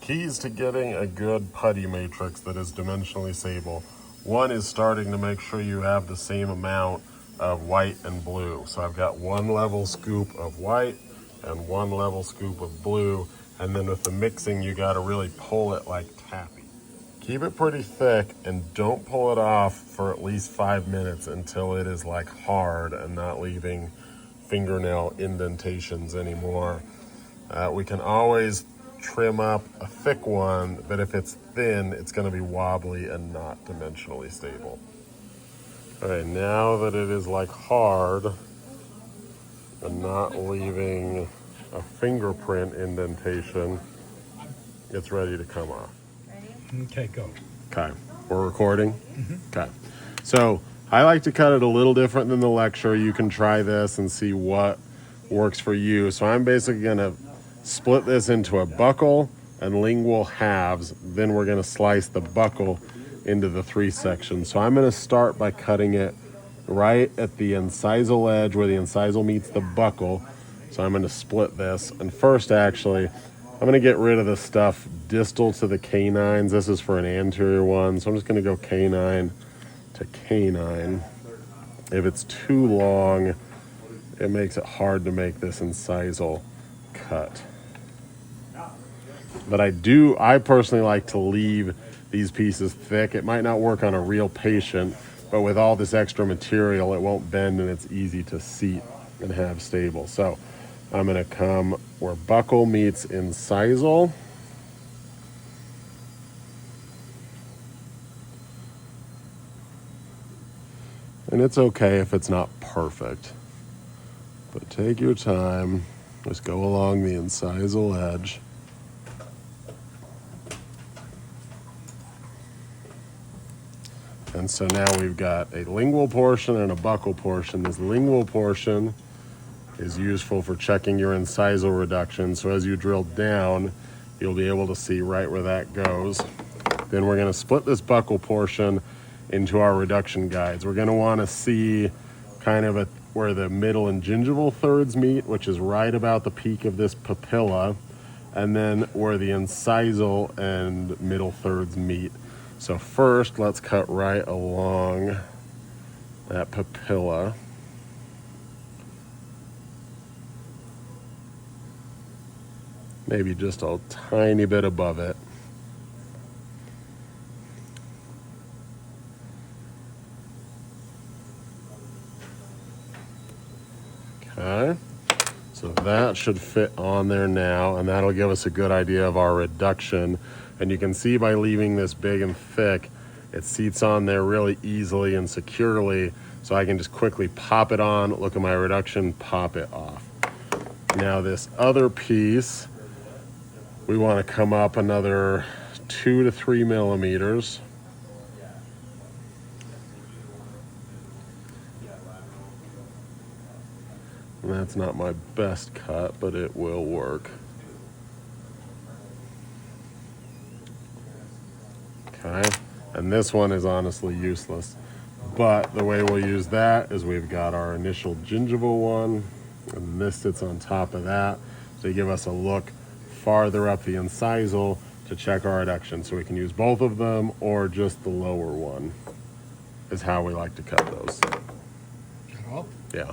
keys to getting a good putty matrix that is dimensionally stable. One is starting to make sure you have the same amount of white and blue. So I've got 1 level scoop of white and 1 level scoop of blue. And then with the mixing, you got to really pull it like taffy. Keep it pretty thick and don't pull it off for at least 5 minutes until it is like hard and not leaving fingernail indentations anymore. We can always trim up a thick one, but if it's thin, it's going to be wobbly and not dimensionally stable. All right, now that it is like hard and not leaving a fingerprint indentation, it's ready to come off. Ready? Okay, go. Okay, we're recording? Okay. So I like to cut it a little different than the lecture. You can try this and see what works for you. So I'm basically gonna split this into a buckle and lingual halves. Then we're gonna slice the buckle into the 3 sections. So I'm gonna start by cutting it right at the incisal edge where the incisal meets the buckle. So I'm gonna split this. And first, actually, I'm gonna get rid of the stuff distal to the canines. This is for an anterior one. So I'm just gonna go canine to canine. If it's too long, it makes it hard to make this incisal cut. But I personally like to leave these pieces thick. It might not work on a real patient, but with all this extra material, it won't bend and it's easy to seat and have stable. So I'm gonna come where buckle meets incisal. And it's okay if it's not perfect, but take your time. Just go along the incisal edge. And so now we've got a lingual portion and a buccal portion. This lingual portion is useful for checking your incisal reduction. So as you drill down, you'll be able to see right where that goes. Then we're gonna split this buccal portion into our reduction guides. We're gonna wanna see kind of where the middle and gingival thirds meet, which is right about the peak of this papilla, and then where the incisal and middle thirds meet. So first, let's cut right along that papilla. Maybe just a tiny bit above it. Okay, so that should fit on there now, and that'll give us a good idea of our reduction. And you can see by leaving this big and thick, it seats on there really easily and securely, so I can just quickly pop it on, look at my reduction, pop it off. Now this other piece, we want to come up another 2 to 3 millimeters. And that's not my best cut, but it will work. Okay, and this one is honestly useless. But the way we'll use that is we've got our initial gingival one, and this sits on top of that to give us a look farther up the incisal to check our reduction. So we can use both of them or just the lower one is how we like to cut those. All? Yeah.